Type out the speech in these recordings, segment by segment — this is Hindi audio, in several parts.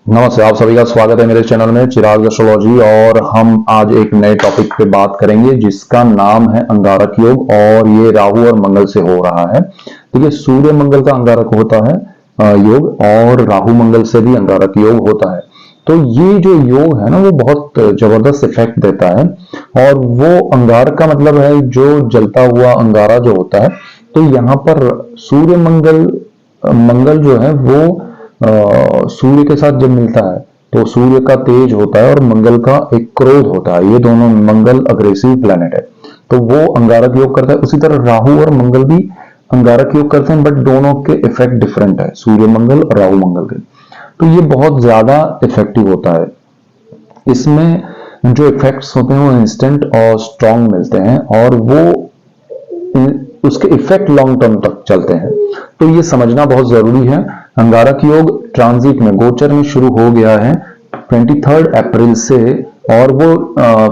नमस्ते, आप सभी का स्वागत है मेरे चैनल में चिराग एस्ट्रोलॉजी। और हम आज एक नए टॉपिक पे बात करेंगे जिसका नाम है अंगारक योग, और ये राहु और मंगल से हो रहा है। देखिए, सूर्य मंगल का अंगारक होता है योग, और राहु मंगल से भी अंगारक योग होता है। तो ये जो योग है ना, वो बहुत जबरदस्त इफेक्ट देता है। और वो अंगारक का मतलब है जो जलता हुआ अंगारा जो होता है। तो यहाँ पर सूर्य मंगल मंगल जो है वो सूर्य के साथ जब मिलता है तो सूर्य का तेज होता है और मंगल का एक क्रोध होता है। ये दोनों, मंगल अग्रेसिव प्लेनेट है तो वो अंगारक योग करता है। उसी तरह राहु और मंगल भी अंगारक योग करते हैं, बट दोनों के इफेक्ट डिफरेंट है, सूर्य मंगल और राहु मंगल के। तो ये बहुत ज्यादा इफेक्टिव होता है। इसमें जो इफेक्ट्स होते हैं वो इंस्टेंट और स्ट्रॉन्ग मिलते हैं, और वो उसके इफेक्ट लॉन्ग टर्म तक चलते हैं। तो ये समझना बहुत जरूरी है। अंगारक योग ट्रांजिट में, गोचर में शुरू हो गया है 23 अप्रैल से, और वो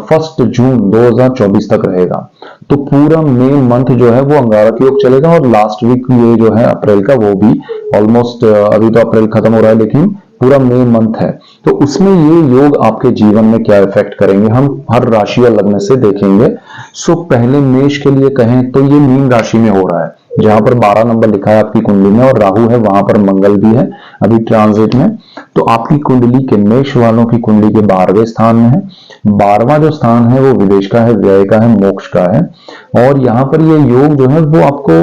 1 जून 2024 तक रहेगा। तो पूरा मई मंथ जो है वो अंगारक योग चलेगा, और लास्ट वीक ये जो है अप्रैल का, वो भी ऑलमोस्ट, अभी तो अप्रैल खत्म हो रहा है लेकिन पूरा मई मंथ है। तो उसमें ये योग आपके जीवन में क्या इफेक्ट करेंगे हम हर राशि और लग्न से देखेंगे। सो पहले मेष के लिए कहें तो ये मीन राशि में हो रहा है, जहां पर 12 नंबर लिखा है आपकी कुंडली में, और राहु है, वहां पर मंगल भी है अभी ट्रांजिट में। तो आपकी कुंडली के, मेष वालों की कुंडली के 12वें स्थान में है। 12वां जो स्थान है वो विदेश का है, व्यय का है, मोक्ष का है। और यहाँ पर ये योग जो है वो आपको,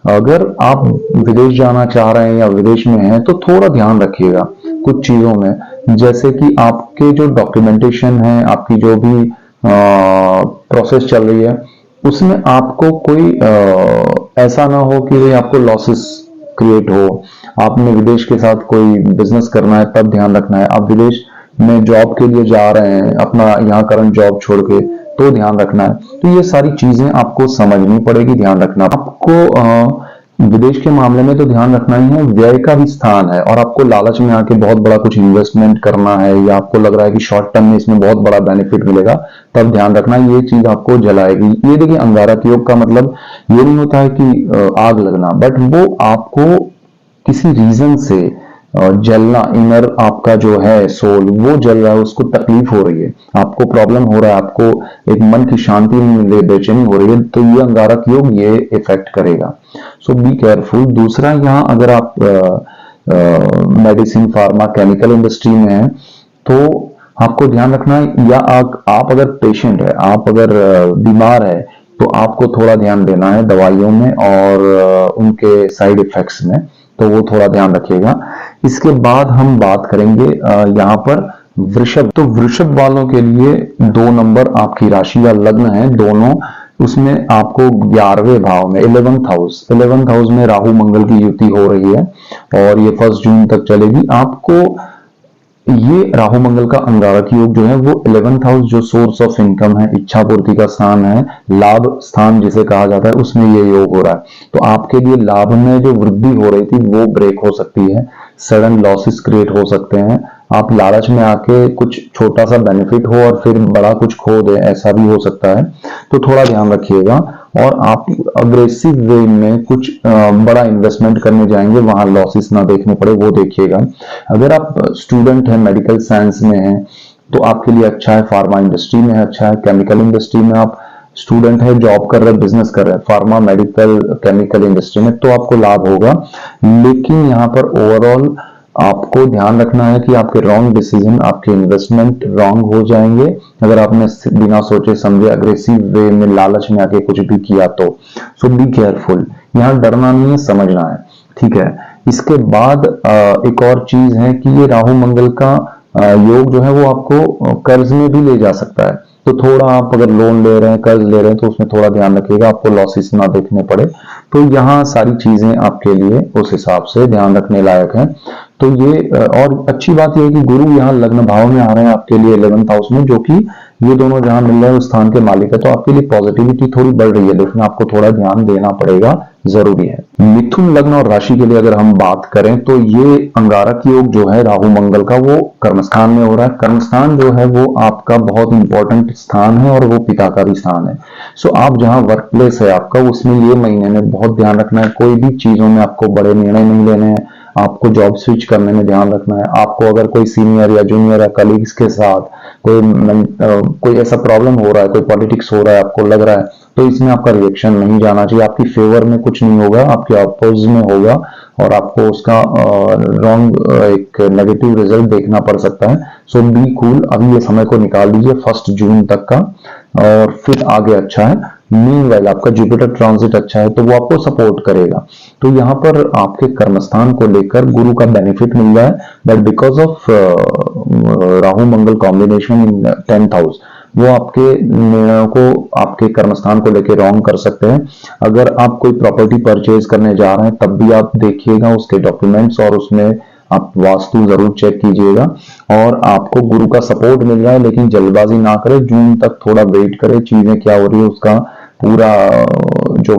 अगर आप विदेश जाना चाह रहे हैं या विदेश में हैं तो थोड़ा ध्यान रखिएगा कुछ चीजों में। जैसे कि आपके जो डॉक्यूमेंटेशन है, आपकी जो भी प्रोसेस चल रही है, उसमें आपको कोई ऐसा ना हो कि आपको लॉसेस क्रिएट हो। आपने विदेश के साथ कोई बिजनेस करना है तब ध्यान रखना है। आप विदेश में जॉब के लिए जा रहे हैं, अपना यहाँ करंट जॉब छोड़ के, तो ध्यान रखना है। तो ये सारी चीजें आपको समझनी पड़ेगी, ध्यान रखना आपको। विदेश के मामले में तो ध्यान रखना ही है। व्यय का भी स्थान है, और आपको लालच में आके बहुत बड़ा कुछ इन्वेस्टमेंट करना है, या आपको लग रहा है कि शॉर्ट टर्म में इसमें बहुत बड़ा बेनिफिट मिलेगा, तब ध्यान रखना, ये चीज आपको जलाएगी। ये देखिए, अंगारक योग का मतलब ये नहीं होता है कि आग लगना, बट वो आपको किसी रीजन से जलना, इनर आपका जो है सोल वो जल रहा है, उसको तकलीफ हो रही है, आपको प्रॉब्लम हो रहा है, आपको एक मन की शांति नहीं मिल रही, बेचैनी हो रही है, तो ये अंगारक योग ये इफेक्ट करेगा। सो बी केयरफुल। दूसरा, यहाँ अगर आप मेडिसिन, फार्मा, केमिकल इंडस्ट्री में है तो आपको ध्यान रखना है, या आप अगर पेशेंट है, आप अगर बीमार है, तो आपको थोड़ा ध्यान देना है दवाइयों में और उनके साइड इफेक्ट्स में, तो वो थोड़ा ध्यान रखिएगा। इसके बाद हम बात करेंगे यहाँ पर वृषभ। तो वृषभ वालों के लिए 2 नंबर आपकी राशि का लग्न है, दोनों उसमें आपको 11वें भाव में, 11th हाउस में राहु मंगल की युति हो रही है, और ये 1 जून तक चलेगी। आपको ये राहु मंगल का अंगारक योग जो है वो 11th हाउस, जो सोर्स ऑफ इनकम है, इच्छा पूर्ति का स्थान है, लाभ स्थान जिसे कहा जाता है, उसमें ये योग हो रहा है। तो आपके लिए लाभ में जो वृद्धि हो रही थी वो ब्रेक हो सकती है, सडन लॉसेस क्रिएट हो सकते हैं, आप लालच में आके कुछ छोटा सा बेनिफिट हो और फिर बड़ा कुछ खो दे, ऐसा भी हो सकता है। तो थोड़ा ध्यान रखिएगा। और आप अग्रेसिव वे में कुछ बड़ा इन्वेस्टमेंट करने जाएंगे, वहां लॉसेस ना देखने पड़े, वो देखिएगा। अगर आप स्टूडेंट हैं, मेडिकल साइंस में हैं, तो आपके लिए अच्छा है। फार्मा इंडस्ट्री में अच्छा है, केमिकल इंडस्ट्री में आप स्टूडेंट है, जॉब कर रहे हैं, बिजनेस कर रहे हैं, फार्मा, मेडिकल, केमिकल इंडस्ट्री में, तो आपको लाभ होगा। लेकिन यहाँ पर ओवरऑल आपको ध्यान रखना है कि आपके रॉन्ग डिसीजन, आपके इन्वेस्टमेंट रॉन्ग हो जाएंगे अगर आपने बिना सोचे समझे अग्रेसिव वे में, लालच में आके कुछ भी किया तो। सो बी केयरफुल। यहाँ डरना नहीं है, समझना है, ठीक है। इसके बाद एक और चीज है कि ये राहु मंगल का योग जो है वो आपको कर्ज में भी ले जा सकता है। तो थोड़ा आप अगर लोन ले रहे हैं, कर्ज ले रहे हैं, तो उसमें थोड़ा ध्यान रखिएगा, आपको लॉसेस ना देखने पड़े। तो यहाँ सारी चीजें आपके लिए उस हिसाब से ध्यान रखने लायक है। तो ये और अच्छी बात यह है कि गुरु यहाँ लग्न भाव में आ रहे हैं आपके लिए 11th हाउस में, जो कि ये दोनों जहां मिल रहे हैं उस स्थान के मालिक है। तो आपके लिए पॉजिटिविटी थोड़ी बढ़ रही है, लेकिन आपको थोड़ा ध्यान देना पड़ेगा, जरूरी है। मिथुन लग्न और राशि के लिए अगर हम बात करें तो ये अंगारक योग जो है राहु मंगल का, वो कर्मस्थान में हो रहा है। कर्मस्थान जो है वो आपका बहुत इंपॉर्टेंट स्थान है, और वो पिता का भी स्थान है। सो आप जहां वर्क प्लेस है आपका, उसमें ये महीने में बहुत ध्यान रखना है, कोई भी चीजों में आपको बड़े निर्णय नहीं लेने हैं। आपको जॉब स्विच करने में ध्यान रखना है। आपको अगर कोई सीनियर या जूनियर या कलीग्स के साथ कोई ऐसा प्रॉब्लम हो रहा है, कोई पॉलिटिक्स हो रहा है, आपको लग रहा है, तो इसमें आपका रिएक्शन नहीं जाना चाहिए। आपकी फेवर में कुछ नहीं होगा, आपके अपोज में होगा और आपको उसका रॉन्ग एक नेगेटिव रिजल्ट देखना पड़ सकता है। सो बी कूल, अभी ये समय को निकाल दीजिए 1 जून तक का, और फिर आगे अच्छा है। मीनवाइल आपका जुपिटर ट्रांजिट अच्छा है तो वो आपको सपोर्ट करेगा। तो यहाँ पर आपके कर्मस्थान को लेकर गुरु का बेनिफिट मिल रहा है, but because of Rahu Mangal combination in 10th house, वो आपके निर्णयों को, आपके कर्मस्थान को लेकर रॉन्ग कर सकते हैं। अगर आप कोई प्रॉपर्टी परचेज करने जा रहे हैं तब भी आप देखिएगा उसके डॉक्यूमेंट्स, और उसमें आप वास्तु जरूर चेक कीजिएगा। और आपको गुरु का सपोर्ट मिल रहा है, लेकिन जल्दबाजी ना करें, जून तक थोड़ा वेट करें, चीजें क्या हो रही है उसका पूरा जो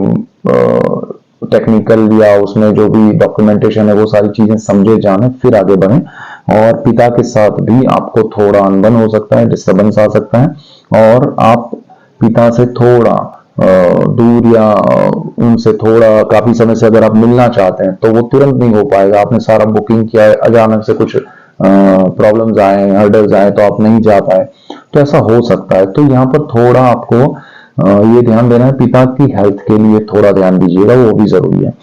टेक्निकल या उसमें जो भी डॉक्यूमेंटेशन है वो सारी चीजें समझे जाने, फिर आगे बढ़ें। और पिता के साथ भी आपको थोड़ा अनबन हो सकता है, डिस्टर्बेंस आ सकता है, और आप पिता से थोड़ा दूर या उनसे थोड़ा काफी समय से अगर आप मिलना चाहते हैं तो वो तुरंत नहीं हो पाएगा। आपने सारा बुकिंग किया है, अचानक से कुछ प्रॉब्लम्स आए, हर्डल्स आए तो आप नहीं जा पाए, तो ऐसा हो सकता है। तो यहाँ पर थोड़ा आपको ये ध्यान देना है, पिता की हेल्थ के लिए थोड़ा ध्यान दीजिएगा, वो भी जरूरी है।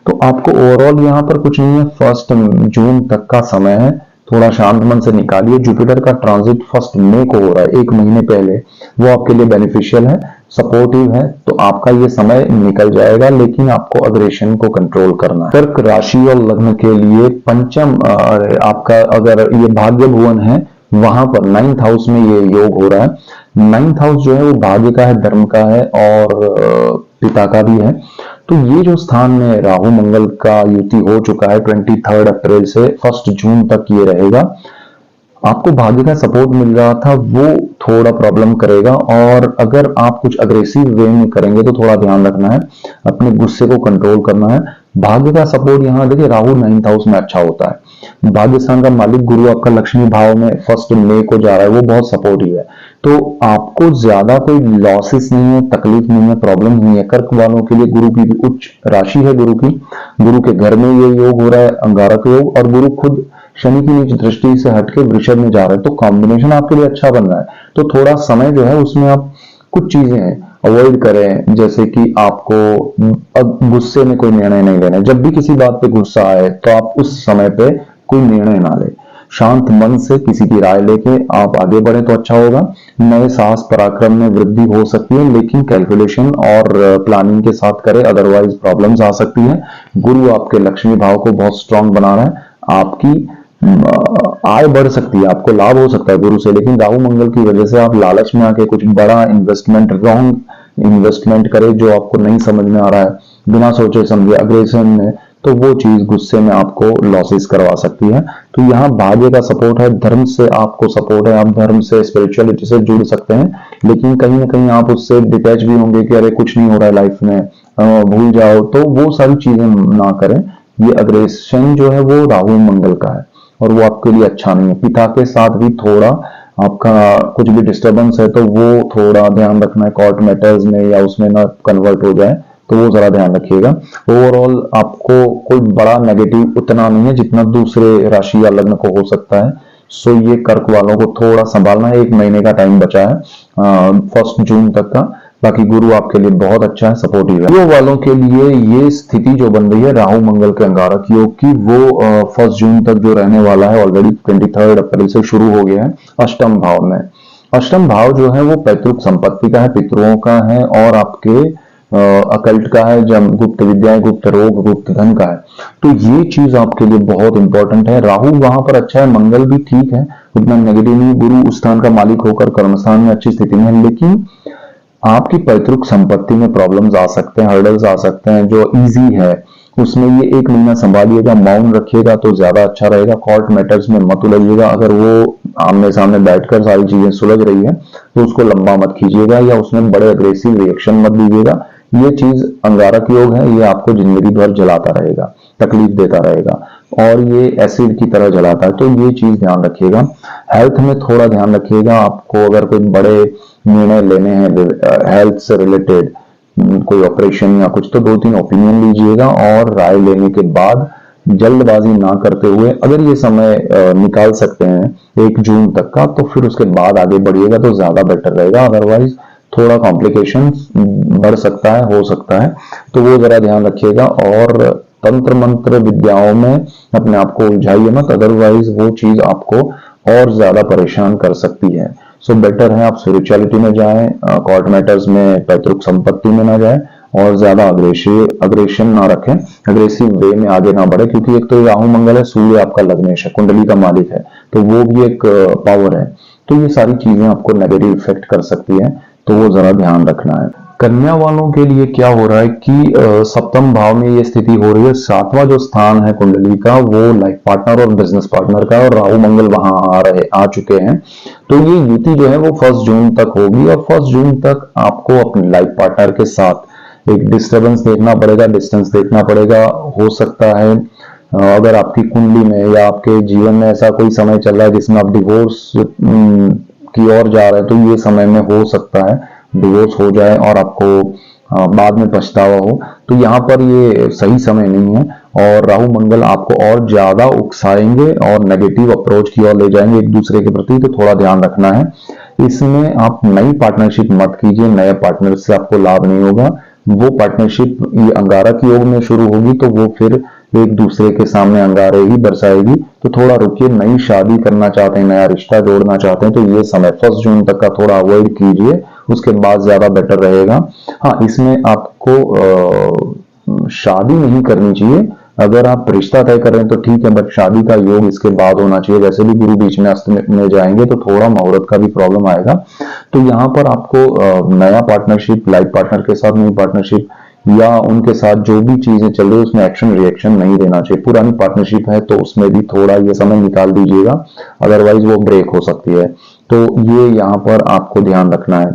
तो आपको ओवरऑल यहाँ पर कुछ नहीं है, 1 जून तक का समय है, थोड़ा शांत मन से निकालिए। जुपिटर का ट्रांजिट 1 मई को हो रहा है, 1 महीने पहले, वो आपके लिए बेनिफिशियल है, सपोर्टिव है, तो आपका ये समय निकल जाएगा, लेकिन आपको अग्रेशन को कंट्रोल करना है। कर्क राशि और लग्न के लिए पंचम आपका अगर ये भाग्य भुवन है, वहां पर 9th हाउस में ये योग हो रहा है। 9th हाउस जो है वो भाग्य का है, धर्म का है और पिता का भी है। तो ये जो स्थान में राहु मंगल का युति हो चुका है 23 अप्रैल से 1 जून तक ये रहेगा। आपको भाग्य का सपोर्ट मिल रहा था, वो थोड़ा प्रॉब्लम करेगा, और अगर आप कुछ अग्रेसिव वे में करेंगे तो थोड़ा ध्यान रखना है, अपने गुस्से को कंट्रोल करना है। भाग्य का सपोर्ट यहाँ देखिए, राहु 9th हाउस में अच्छा होता है, भाग्य स्थान का मालिक गुरु आपका लक्ष्मी भाव में 1 मई को जा रहा है, वो बहुत सपोर्टिव है। तो आपको ज्यादा कोई लॉसेस नहीं है, तकलीफ नहीं है, प्रॉब्लम नहीं है। कर्क वालों के लिए गुरु की भी उच्च राशि है, गुरु की, गुरु के घर में ये योग हो रहा है, अंगारक योग, और गुरु खुद शनि की नीच दृष्टि से हटके वृषभ में जा रहा है, तो कॉम्बिनेशन आपके लिए अच्छा बन रहा है। तो थोड़ा समय जो है उसमें आप कुछ चीजें अवॉइड करें, जैसे कि आपको गुस्से में कोई निर्णय नहीं लेना है। जब भी किसी बात पे गुस्सा आए तो आप उस समय पे कोई निर्णय ना ले, शांत मन से किसी की राय लेके आप आगे बढ़े तो अच्छा होगा। नए साहस पराक्रम में वृद्धि हो सकती है, लेकिन कैलकुलेशन और प्लानिंग के साथ करें, अदरवाइज प्रॉब्लम्स आ सकती है। गुरु आपके लक्ष्मी भाव को बहुत स्ट्रांग बना रहा है, आपकी आय बढ़ सकती है, आपको लाभ हो सकता है गुरु से, लेकिन राहु मंगल की वजह से आप लालच में आके कुछ बड़ा इन्वेस्टमेंट, रॉन्ग इन्वेस्टमेंट करें जो आपको नहीं समझ में आ रहा है, बिना सोचे समझे अग्रेशन में, तो वो चीज गुस्से में आपको लॉसेस करवा सकती है। तो यहाँ भाग्य का सपोर्ट है, धर्म से आपको सपोर्ट है, आप धर्म से, स्पिरिचुअलिटी से जुड़ सकते हैं, लेकिन कहीं ना कहीं आप उससे डिटैच भी होंगे कि अरे कुछ नहीं हो रहा है लाइफ में, भूल जाओ, तो वो सारी चीजें ना करें। ये अग्रेशन जो है वो राहु मंगल का है और वो आपके लिए अच्छा नहीं है। पिता के साथ भी थोड़ा आपका कुछ भी डिस्टर्बेंस है तो वो थोड़ा ध्यान रखना है, कोर्ट मैटर्स में या उसमें ना कन्वर्ट हो जाए, तो वो जरा ध्यान रखिएगा। ओवरऑल आपको कोई बड़ा नेगेटिव उतना नहीं है जितना दूसरे राशि या लग्न को हो सकता है। सो ये कर्क वालों को थोड़ा संभालना है, 1 महीने का टाइम बचा है 1 जून तक का। बाकी गुरु आपके लिए बहुत अच्छा है, सपोर्टिव है। लियो वालों के लिए ये स्थिति जो बन रही है राहु मंगल के अंगारक योग की, वो 1 जून तक जो रहने वाला है, ऑलरेडी 23 अप्रैल से शुरू हो गया है अष्टम भाव में। अष्टम भाव जो है वो पैतृक संपत्ति का है, पितरों का है, और आपके अकल्ट का है, जब गुप्त विद्याएं, गुप्त रोग, गुप्त धन का है। तो ये चीज आपके लिए बहुत इंपॉर्टेंट है। राहु वहां पर अच्छा है, मंगल भी ठीक है, उतना नेगेटिव नहीं। गुरु उस स्थान का मालिक होकर कर्मस्थान में अच्छी स्थिति में है, लेकिन आपकी पैतृक संपत्ति में प्रॉब्लम्स आ सकते हैं, हर्डल्स आ सकते हैं। जो इजी है उसमें ये 1 महीना संभालिएगा, मौन रखिएगा तो ज्यादा अच्छा रहेगा। कोर्ट मैटर्स में मत उलझिएगा, अगर वो आमने सामने बैठकर सारी चीजें सुलझ रही है तो उसको लंबा मत खींचिएगा या उसमें बड़े अग्रेसिव रिएक्शन मत दीजिएगा। ये चीज अंगारक योग है, ये आपको जिंदगी भर जलाता रहेगा, तकलीफ देता रहेगा, और ये एसिड की तरह जलाता है, तो ये चीज ध्यान रखिएगा। हेल्थ में थोड़ा ध्यान रखिएगा, आपको अगर कोई बड़े निर्णय लेने हैं हेल्थ से रिलेटेड, कोई ऑपरेशन या कुछ, तो 2-3 ओपिनियन लीजिएगा और राय लेने के बाद जल्दबाजी ना करते हुए अगर ये समय निकाल सकते हैं 1 जून तक का, तो फिर उसके बाद आगे बढ़िएगा तो ज्यादा बेटर रहेगा। अदरवाइज थोड़ा कॉम्प्लिकेशन बढ़ सकता है, हो सकता है, तो वो जरा ध्यान रखिएगा। और तंत्र मंत्र विद्याओं में अपने आप को उलझाइए मत, अदरवाइज वो चीज आपको और ज्यादा परेशान कर सकती है। सो बेटर है आप स्पिरिचुअलिटी में जाएं, कोर्ट मैटर्स में, पैतृक संपत्ति में ना जाएं, और ज्यादा अग्रेशन ना रखें, अग्रेसिव वे में आगे ना बढ़े, क्योंकि एक तो राहु मंगल है, सूर्य आपका लग्नेश है, कुंडली का मालिक है, तो वो भी एक पावर है। तो ये सारी चीजें आपको नेगेटिव इफेक्ट कर सकती है, तो वो जरा ध्यान रखना है। कन्या वालों के लिए क्या हो रहा है कि सप्तम भाव में ये स्थिति हो रही है, सातवां जो स्थान है कुंडली का वो लाइफ पार्टनर और बिजनेस पार्टनर का, और राहु मंगल वहां आ चुके हैं। तो ये युति जो है वो 1 जून तक होगी, और 1 जून तक आपको अपने लाइफ पार्टनर के साथ एक डिस्टर्बेंस देखना पड़ेगा, डिस्टेंस देखना पड़ेगा। हो सकता है अगर आपकी कुंडली में या आपके जीवन में ऐसा कोई समय चल रहा है जिसमें आप डिवोर्स की ओर जा रहे हैं, तो ये समय में हो सकता है डिवोर्स हो जाए और आपको बाद में पछतावा हो। तो यहाँ पर ये सही समय नहीं है, और राहु मंगल आपको और ज्यादा उकसाएंगे और नेगेटिव अप्रोच की ओर ले जाएंगे एक दूसरे के प्रति, तो थोड़ा ध्यान रखना है। इसमें आप नई पार्टनरशिप मत कीजिए, नए पार्टनर से आपको लाभ नहीं होगा। वो पार्टनरशिप ये अंगारक योग में शुरू होगी, तो वो फिर एक दूसरे के सामने अंगारे ही बरसाएगी। तो थोड़ा रुकिए, नई शादी करना चाहते हैं, नया रिश्ता जोड़ना चाहते हैं, तो ये समय 1 जून तक का थोड़ा अवॉइड कीजिए, उसके बाद ज्यादा बेटर रहेगा। हाँ, इसमें आपको शादी नहीं करनी चाहिए। अगर आप रिश्ता तय कर रहे हैं तो ठीक है, बट शादी का योग इसके बाद होना चाहिए। वैसे भी गुरु बीच में अस्त में जाएंगे तो थोड़ा मुहूर्त का भी प्रॉब्लम आएगा। तो यहाँ पर आपको नया पार्टनरशिप, लाइफ पार्टनर के साथ नई पार्टनरशिप या उनके साथ जो भी चीजें चल रही है उसमें एक्शन रिएक्शन नहीं देना चाहिए। पुरानी पार्टनरशिप है तो उसमें भी थोड़ा ये समय निकाल दीजिएगा, अदरवाइज वो ब्रेक हो सकती है। तो ये यहाँ पर आपको ध्यान रखना है।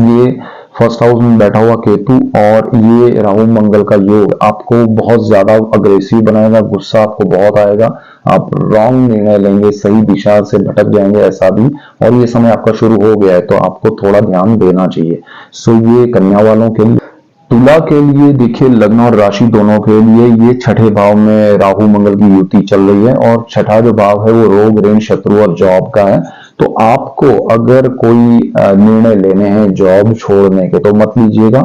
ये फर्स्ट हाउस में बैठा हुआ केतु और ये राहु मंगल का योग आपको बहुत ज्यादा अग्रेसिव बनाएगा, गुस्सा आपको बहुत आएगा, आप रॉन्ग निर्णय लेंगे, सही दिशा से भटक जाएंगे ऐसा भी। और ये समय आपका शुरू हो गया है तो आपको थोड़ा ध्यान देना चाहिए। सो ये कन्या वालों के लिए। तुला के लिए देखिए, लग्न और राशि दोनों के लिए ये छठे भाव में राहु मंगल की युति चल रही है, और छठा जो भाव है वो रोग, ऋण, शत्रु और जॉब का है। तो आपको अगर कोई निर्णय लेने हैं जॉब छोड़ने के तो मत लीजिएगा।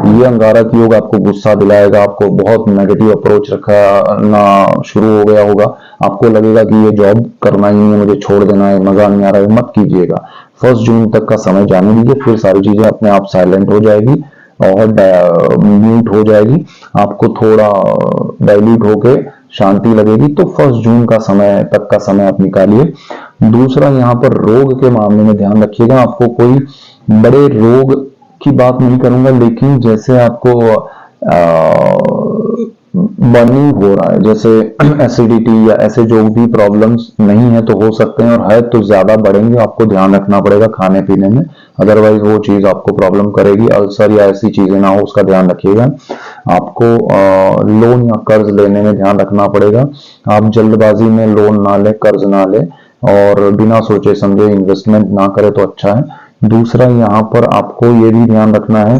ये अंगारक योग आपको गुस्सा दिलाएगा, आपको बहुत नेगेटिव अप्रोच रखना शुरू हो गया होगा, आपको लगेगा कि ये जॉब करना ही है, मुझे छोड़ देना है, मजा नहीं आ रहा है, मत कीजिएगा। 1 जून तक का समय जाने दीजिए, फिर सारी चीजें अपने आप साइलेंट हो जाएगी और म्यूट हो जाएगी, आपको थोड़ा डाइल्यूट होके शांति लगेगी। तो 1 जून का समय तक का समय आप निकालिए। दूसरा, यहाँ पर रोग के मामले में ध्यान रखिएगा, आपको कोई बड़े रोग की बात नहीं करूंगा, लेकिन जैसे आपको बर्निंग हो रहा है, जैसे एसिडिटी या ऐसे जो भी प्रॉब्लम्स नहीं है तो हो सकते हैं, और है तो ज्यादा बढ़ेंगे, आपको ध्यान रखना पड़ेगा खाने पीने में, अदरवाइज वो चीज आपको प्रॉब्लम करेगी। अल्सर या ऐसी चीजें ना हो उसका ध्यान रखिएगा। आपको लोन या कर्ज लेने में ध्यान रखना पड़ेगा, आप जल्दबाजी में लोन ना ले, कर्ज ना ले, और बिना सोचे समझे इन्वेस्टमेंट ना करे तो अच्छा है। दूसरा, यहाँ पर आपको ये भी ध्यान रखना है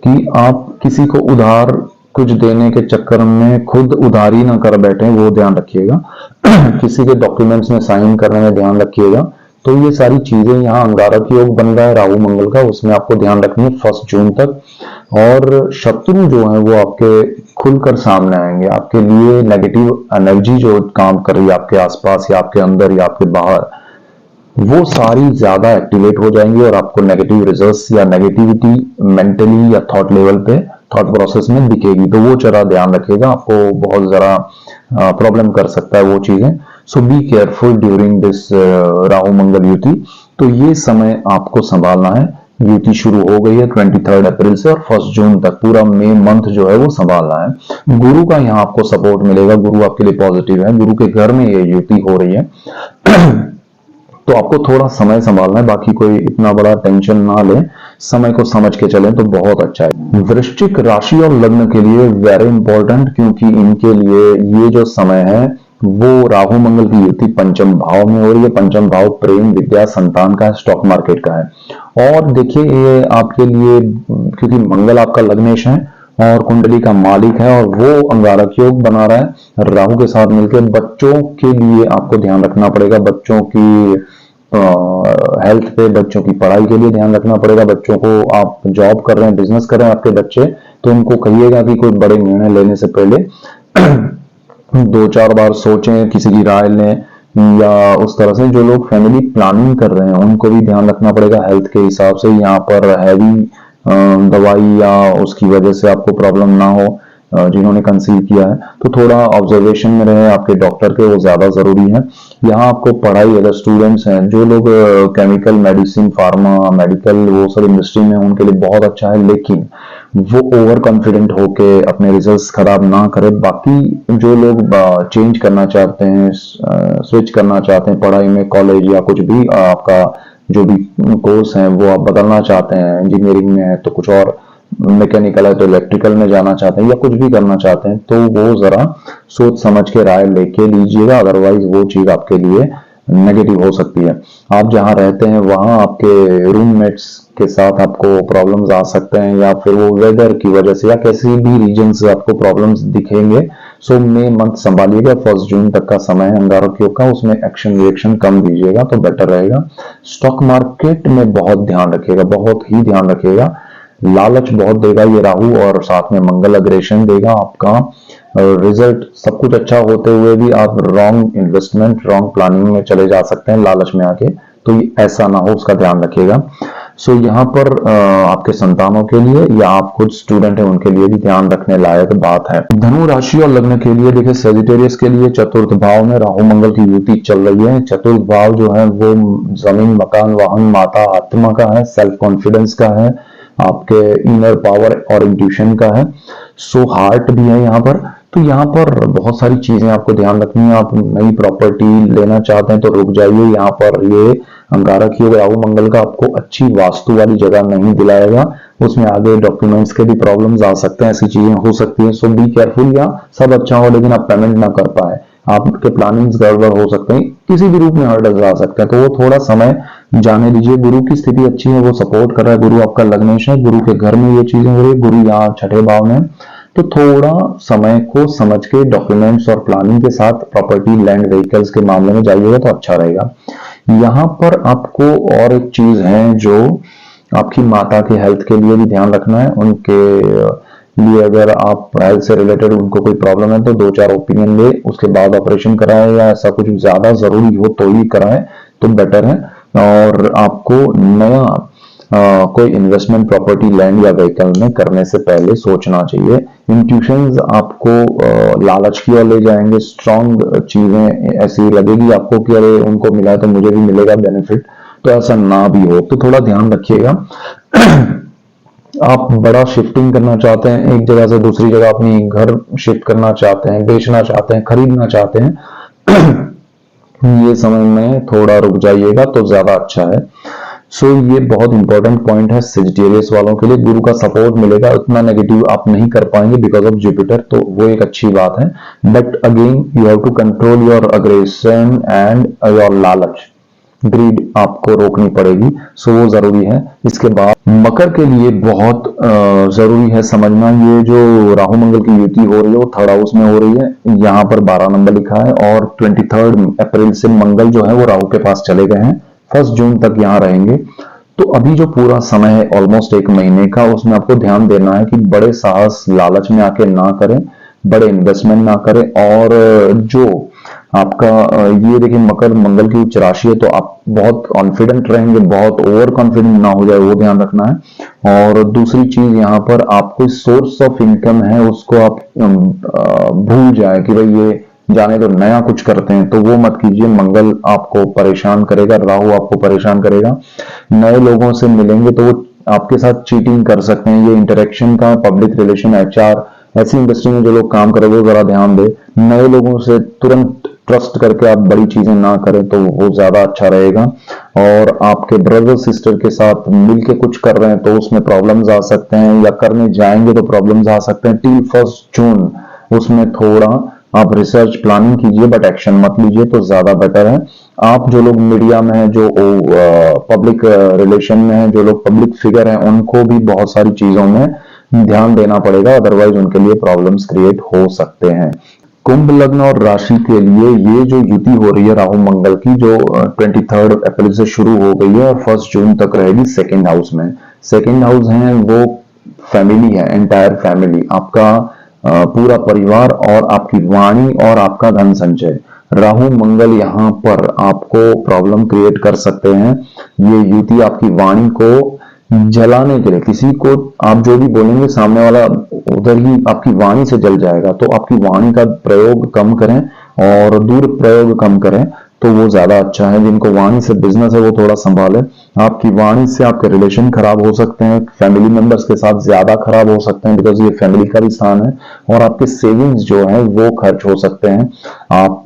कि आप किसी को उधार कुछ देने के चक्कर में खुद उधारी ना कर बैठे, वो ध्यान रखिएगा। किसी के डॉक्यूमेंट्स में साइन करने में ध्यान रखिएगा। तो ये सारी चीजें, यहाँ अंगारक योग बन रहा है राहु मंगल का, उसमें आपको ध्यान रखनी है 1 जून तक। और शत्रु जो है वो आपके खुलकर सामने आएंगे, आपके लिए नेगेटिव एनर्जी जो काम कर रही है आपके आसपास या आपके अंदर या आपके बाहर, वो सारी ज्यादा एक्टिवेट हो जाएंगी और आपको नेगेटिव रिजल्ट्स या नेगेटिविटी मेंटली या थॉट लेवल पे, थॉट प्रोसेस में दिखेगी। तो वो जरा ध्यान रखिएगा, आपको बहुत जरा प्रॉब्लम कर सकता है वो चीजें। So be careful during this Rahu Mangal युति। तो ये समय आपको संभालना है। युति शुरू हो गई है 23 अप्रैल से, और 1 जून तक पूरा मई मंथ जो है वो संभालना है। गुरु का यहाँ आपको सपोर्ट मिलेगा, गुरु आपके लिए पॉजिटिव है, गुरु के घर में ये युति हो रही है। तो आपको थोड़ा समय संभालना है, बाकी कोई इतना बड़ा टेंशन ना ले, समय को समझ के चलें तो बहुत अच्छा है। वृश्चिक राशि और लग्न के लिए वेरी इंपॉर्टेंट, क्योंकि इनके लिए ये जो समय है वो राहु मंगल की युति पंचम भाव में हो रही है। पंचम भाव प्रेम, विद्या, संतान का है, स्टॉक मार्केट का है। और देखिए ये आपके लिए, क्योंकि मंगल आपका लग्नेश है और कुंडली का मालिक है और वो अंगारक योग बना रहा है राहु के साथ मिलकर। बच्चों के लिए आपको ध्यान रखना पड़ेगा, बच्चों की हेल्थ पे, बच्चों की पढ़ाई के लिए ध्यान रखना पड़ेगा। बच्चों को, आप जॉब कर रहे हैं, बिजनेस कर रहे हैं आपके बच्चे, तो उनको कहिएगा कि कोई बड़े निर्णय लेने से पहले 2-4 बार सोचें, किसी की राय लें। या उस तरह से जो लोग फैमिली प्लानिंग कर रहे हैं उनको भी ध्यान रखना पड़ेगा हेल्थ के हिसाब से। यहाँ पर हैवी दवाई या उसकी वजह से आपको प्रॉब्लम ना हो, जिन्होंने कंसीव किया है तो थोड़ा ऑब्जर्वेशन में रहे आपके डॉक्टर के, वो ज्यादा जरूरी है। यहाँ आपको पढ़ाई, अगर स्टूडेंट्स हैं, जो लोग केमिकल, मेडिसिन, फार्मा, मेडिकल, वो सब इंडस्ट्री में, उनके लिए बहुत अच्छा है, लेकिन वो ओवर कॉन्फिडेंट होके अपने रिजल्ट्स खराब ना करे। बाकी जो लोग चेंज करना चाहते हैं, स्विच करना चाहते हैं पढ़ाई में, कॉलेज या कुछ भी आपका जो भी कोर्स है वो आप बदलना चाहते हैं, इंजीनियरिंग में है तो कुछ और, मैकेनिकल है तो इलेक्ट्रिकल में जाना चाहते हैं या कुछ भी करना चाहते हैं, तो वो जरा सोच समझ के राय लेके लीजिएगा, अदरवाइज वो चीज आपके लिए नेगेटिव हो सकती है। आप जहां रहते हैं वहां आपके रूममेट्स के साथ आपको प्रॉब्लम्स आ सकते हैं, या फिर वो वेदर की वजह से या किसी भी रीजन से आपको प्रॉब्लम्स दिखेंगे। सो मई मंथ संभालिएगा, 1 जून तक का समय है अंगारक योग का, उसमें एक्शन रिएक्शन कम दीजिएगा तो बेटर रहेगा। स्टॉक मार्केट में बहुत ध्यान रखिएगा, बहुत ही ध्यान रखिएगा। लालच बहुत देगा ये राहु, और साथ में मंगल अग्रेशन देगा। आपका रिजल्ट सब कुछ अच्छा होते हुए भी आप रॉन्ग इन्वेस्टमेंट, रॉन्ग प्लानिंग में चले जा सकते हैं लालच में आके, तो ये ऐसा ना हो, उसका ध्यान रखिएगा। सो यहाँ पर आपके संतानों के लिए या आप खुद स्टूडेंट हैं उनके लिए भी ध्यान रखने लायक बात है। धनु राशि और लग्न के लिए देखिए, सेजिटेरियस के लिए चतुर्थ भाव में राहु मंगल की युति चल रही है। चतुर्थ भाव जो है वो जमीन, मकान, वाहन, माता, आत्मा का है, सेल्फ कॉन्फिडेंस का है, आपके इनर पावर और इंट्यूशन का है। सो हार्ट भी है यहाँ पर। तो यहाँ पर बहुत सारी चीजें आपको ध्यान रखनी है। आप नई प्रॉपर्टी लेना चाहते हैं तो रुक जाइए, यहाँ पर ये अंगारक योग राहु मंगल का आपको अच्छी वास्तु वाली जगह नहीं दिलाएगा, उसमें आगे डॉक्यूमेंट्स के भी प्रॉब्लम्स आ सकते हैं, ऐसी चीजें हो सकती है। सो बी केयरफुल। या सब अच्छा हो लेकिन आप पेमेंट ना कर पाए, आपके प्लानिंग्स गड़बड़ हो सकते हैं, किसी भी रूप में हर्डल्स आ सकते हैं, तो वो थोड़ा समय जाने दीजिए। गुरु की स्थिति अच्छी है, वो सपोर्ट कर रहा है, गुरु आपका लग्नेश है, गुरु के घर में ये चीजें हो रही है, गुरु यहाँ छठे भाव में, तो थोड़ा समय को समझ के डॉक्यूमेंट्स और प्लानिंग के साथ प्रॉपर्टी, लैंड, व्हीकल्स के मामले में जाइएगा तो अच्छा रहेगा। यहाँ पर आपको और एक चीज है जो आपकी माता के हेल्थ के लिए भी ध्यान रखना है। उनके लिए अगर आप हेल्थ से रिलेटेड उनको कोई प्रॉब्लम है तो 2-4 ओपिनियन ले, उसके बाद ऑपरेशन कराएं, या ऐसा कुछ ज्यादा जरूरी हो तो ही कराएं तो बेटर है। और आपको नया कोई इन्वेस्टमेंट प्रॉपर्टी, लैंड या व्हीकल में करने से पहले सोचना चाहिए। इंट्यूशंस आपको लालच की ओर ले जाएंगे, स्ट्रॉन्ग चीजें ऐसी लगेगी आपको कि अरे उनको मिला है तो मुझे भी मिलेगा बेनिफिट, तो ऐसा ना भी हो, तो थोड़ा ध्यान रखिएगा। आप बड़ा शिफ्टिंग करना चाहते हैं, एक जगह से दूसरी जगह अपनी घर शिफ्ट करना चाहते हैं, बेचना चाहते हैं, खरीदना चाहते हैं, ये समय में थोड़ा रुक जाइएगा तो ज्यादा अच्छा है। सो ये बहुत इंपॉर्टेंट पॉइंट है सेजिटेरियस वालों के लिए। गुरु का सपोर्ट मिलेगा, उतना नेगेटिव आप नहीं कर पाएंगे बिकॉज ऑफ जुपिटर, तो वो एक अच्छी बात है। But again you have to control your aggression and your लालच, ग्रीड आपको रोकनी पड़ेगी, सो वो जरूरी है। इसके बाद मकर के लिए बहुत जरूरी है समझना, ये जो राहु मंगल की युति हो रही है वो 3rd हाउस में हो रही है, यहाँ पर 12 नंबर लिखा है, और 23 अप्रैल से मंगल जो है वो राहु के पास चले गए हैं, 1 जून तक यहाँ रहेंगे। तो अभी जो पूरा समय है ऑलमोस्ट 1 महीने का, उसमें आपको ध्यान देना है कि बड़े साहस लालच में आके ना करें, बड़े इन्वेस्टमेंट ना करें। और जो आपका ये देखिए मकर मंगल की उच्च राशि है, तो आप बहुत कॉन्फिडेंट रहेंगे, बहुत ओवर कॉन्फिडेंट ना हो जाए, वो ध्यान रखना है। और दूसरी चीज यहाँ पर आपको सोर्स ऑफ इनकम है उसको आप भूल जाए कि भाई ये जाने तो नया कुछ करते हैं, तो वो मत कीजिए। मंगल आपको परेशान करेगा, राहु आपको परेशान करेगा, नए लोगों से मिलेंगे तो वो आपके साथ चीटिंग कर सकते हैं। ये इंटरेक्शन का, पब्लिक रिलेशन, एचआर, ऐसी इंडस्ट्री में जो लोग काम कर रहे हैं वो जरा ध्यान दे, नए लोगों से तुरंत ट्रस्ट करके आप बड़ी चीजें ना करें तो वो ज्यादा अच्छा रहेगा। और आपके ब्रदर सिस्टर के साथ मिलके कुछ कर रहे हैं तो उसमें प्रॉब्लम्स आ सकते हैं, या करने जाएंगे तो प्रॉब्लम्स आ सकते हैं। टिल 1 जून उसमें थोड़ा आप रिसर्च प्लानिंग कीजिए, बट एक्शन मत लीजिए तो ज्यादा बेटर है। आप जो लोग मीडिया में हैं, जो पब्लिक रिलेशन में हैं, जो लोग पब्लिक फिगर हैं, उनको भी बहुत सारी चीजों में ध्यान देना पड़ेगा, अदरवाइज उनके लिए प्रॉब्लम्स क्रिएट हो सकते हैं। कुंभ लग्न और राशि के लिए ये जो युति हो रही है राहु मंगल की, जो 23 अप्रैल से शुरू हो गई है और 1 जून तक रहेगी सेकेंड हाउस में। सेकेंड हाउस है वो फैमिली है, एंटायर फैमिली, आपका पूरा परिवार और आपकी वाणी और आपका धन संचय। राहु मंगल यहाँ पर आपको प्रॉब्लम क्रिएट कर सकते हैं। ये युति आपकी वाणी को जलाने के लिए, किसी को आप जो भी बोलेंगे सामने वाला उधर ही आपकी वाणी से जल जाएगा। तो आपकी वाणी का प्रयोग कम करें और दूर प्रयोग कम करें तो वो ज्यादा अच्छा है। जिनको वाणी से बिजनेस है वो थोड़ा संभालें। आपकी वाणी से आपके रिलेशन खराब हो सकते हैं, फैमिली मेंबर्स के साथ ज्यादा खराब हो सकते हैं, बिकॉज ये फैमिली का भी स्थान है। और आपके सेविंग्स जो है वो खर्च हो सकते हैं। आप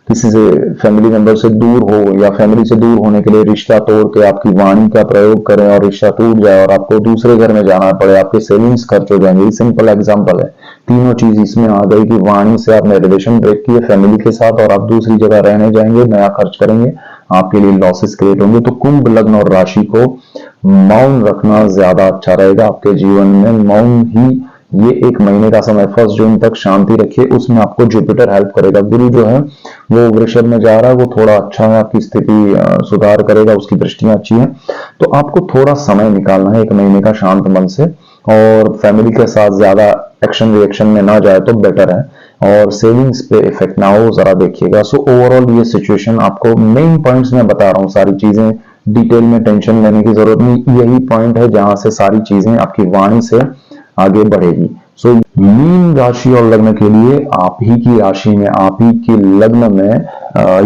किसी से फैमिली मेंबर से दूर हो या फैमिली से दूर होने के लिए रिश्ता तोड़ के आपकी वाणी का प्रयोग करें और रिश्ता टूट जाए और आपको दूसरे घर में जाना पड़े, आपके सेविंग्स खर्च हो जाएंगे। सिंपल एग्जांपल है, तीनों चीज इसमें आ गई कि वाणी से आपने रिलेशन ब्रेक किए फैमिली के साथ और आप दूसरी जगह रहने जाएंगे, नया खर्च करेंगे, आपके लिए लॉसेस क्रिएट होंगे। तो कुंभ लग्न और राशि को मौन रखना ज्यादा अच्छा रहेगा आपके जीवन में। मौन ही ये एक महीने का समय 1 जून तक शांति रखिए, उसमें आपको जुपिटर हेल्प करेगा। गुरु जो है वो वृषभ में जा रहा है, वो थोड़ा अच्छा है, आपकी स्थिति सुधार करेगा, उसकी दृष्टियां अच्छी है। तो आपको थोड़ा समय निकालना है 1 महीने का शांत मन से, और फैमिली के साथ ज्यादा एक्शन रिएक्शन में ना जाए तो बेटर है, और सेविंग्स पे इफेक्ट ना हो, जरा देखिएगा। सो ओवरऑल ये सिचुएशन आपको मेन पॉइंट्स में बता रहा हूँ, सारी चीजें डिटेल में टेंशन लेने की जरूरत नहीं। यही पॉइंट है जहां से सारी चीजें आपकी वाणी से आगे बढ़ेगी। सो मीन राशि और लग्न के लिए आप ही की राशि में, आप ही के लग्न में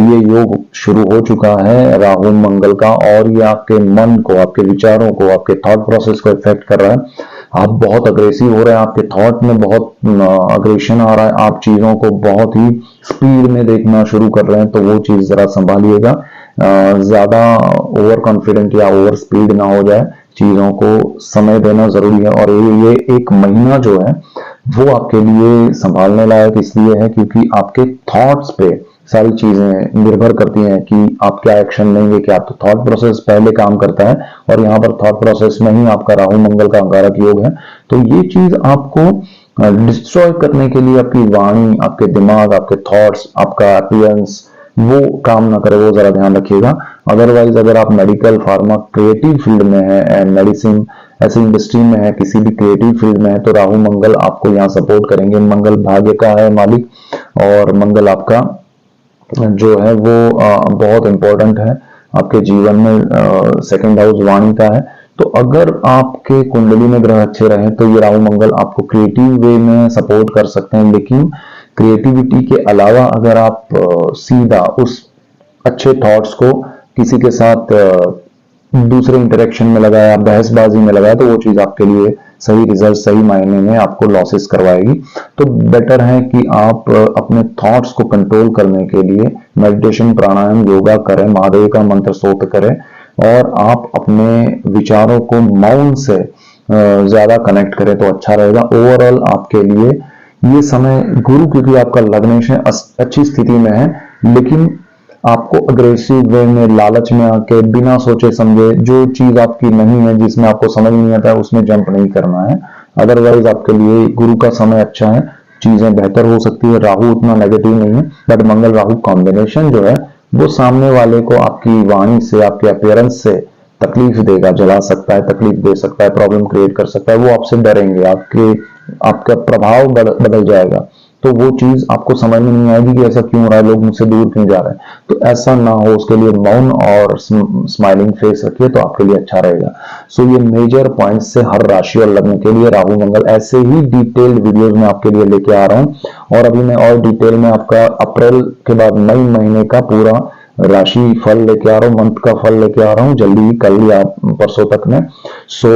ये योग शुरू हो चुका है राहु मंगल का, और ये आपके मन को, आपके विचारों को, आपके थॉट प्रोसेस को इफेक्ट कर रहा है। आप बहुत अग्रेसिव हो रहे हैं, आपके थॉट में बहुत अग्रेशन आ रहा है, आप चीजों को बहुत ही स्पीड में देखना शुरू कर रहे हैं, तो वो चीज जरा संभालिएगा। ज्यादा ओवर कॉन्फिडेंट या ओवर स्पीड ना हो जाए, चीजों को समय देना जरूरी है। और ये 1 महीना जो है वो आपके लिए संभालने लायक इसलिए है क्योंकि आपके थॉट्स पे सारी चीजें निर्भर करती हैं कि आप क्या एक्शन लेंगे, क्या तो थॉट प्रोसेस पहले काम करता है, और यहाँ पर थॉट प्रोसेस में ही आपका राहु मंगल का अंगारक योग है। तो ये चीज आपको डिस्ट्रॉय करने के लिए आपकी वाणी, आपके दिमाग, आपके थॉट्स, आपका अपीयरेंस वो काम ना करे, वो जरा ध्यान रखिएगा। अदरवाइज अगर आप मेडिकल, फार्मा, क्रिएटिव फील्ड में है एंड मेडिसिन ऐसी इंडस्ट्री में है, किसी भी क्रिएटिव फील्ड में है, तो राहु मंगल आपको यहाँ सपोर्ट करेंगे। मंगल भाग्य का है मालिक, और मंगल आपका जो है वो बहुत इंपॉर्टेंट है आपके जीवन में। सेकंड हाउस वाणी का है, तो अगर आपके कुंडली में ग्रह अच्छे रहे तो ये राहु मंगल आपको क्रिएटिव वे में सपोर्ट कर सकते हैं। लेकिन क्रिएटिविटी के अलावा अगर आप सीधा उस अच्छे थॉट्स को किसी के साथ दूसरे इंटरेक्शन में लगाया, बहसबाजी में लगाया, तो वो चीज आपके लिए सही रिजल्ट, सही मायने में आपको लॉसेस करवाएगी। तो बेटर है कि आप अपने थॉट्स को कंट्रोल करने के लिए मेडिटेशन, प्राणायाम, योगा करें, महादेव का मंत्र स्तोत्र करें, और आप अपने विचारों को मौन से ज्यादा कनेक्ट करें तो अच्छा रहेगा। ओवरऑल आपके लिए ये समय, गुरु क्योंकि आपका लग्नेश है, अच्छी स्थिति में है, लेकिन आपको अग्रेसिव वे में, लालच में आके बिना सोचे समझे जो चीज आपकी नहीं है, जिसमें आपको समझ नहीं आता है, उसमें जंप नहीं करना है। अदरवाइज आपके लिए गुरु का समय अच्छा है, चीजें बेहतर हो सकती है। राहु उतना नेगेटिव नहीं है, बट मंगल राहु कॉम्बिनेशन जो है वो सामने वाले को आपकी वाणी से, आपके अपीयरेंस से तकलीफ देगा, जला सकता है, तकलीफ दे सकता है, प्रॉब्लम क्रिएट कर सकता है। वो आपसे डरेंगे, आपका प्रभाव बदल जाएगा, तो वो चीज आपको समझ में नहीं आएगी कि ऐसा क्यों हो रहा है, लोग मुझसे दूर क्यों जा रहे हैं। तो ऐसा ना हो, उसके लिए मौन और स्माइलिंग फेस रखिए तो आपके लिए अच्छा रहेगा। सो ये मेजर पॉइंट्स से हर राशि और लग्न के लिए राहु मंगल ऐसे ही डिटेल्ड वीडियोस में आपके लिए लेके आ रहा हूं। और अभी मैं और डिटेल में आपका अप्रैल के बाद मई महीने का पूरा राशि फल लेके आ रहा हूँ, मंथ का फल लेके आ रहा हूँ जल्दी, कल या परसों तक में। सो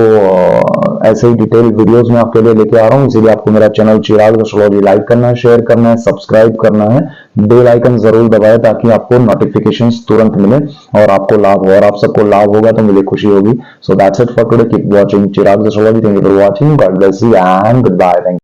ऐसे ही डिटेल वीडियोस में आपके लिए लेके आ रहा हूँ। इसीलिए आपको मेरा चैनल चिराग एस्ट्रोलॉजी लाइक करना है, शेयर करना है, सब्सक्राइब करना है, बेल आइकन जरूर दबाएं ताकि आपको नोटिफिकेशंस तुरंत मिले और आपको लाभ हो। और आप सबको लाभ होगा तो मुझे खुशी होगी। So that's it for today, keep watching Chirag astrology. Thank you for watching, God bless you and good bye.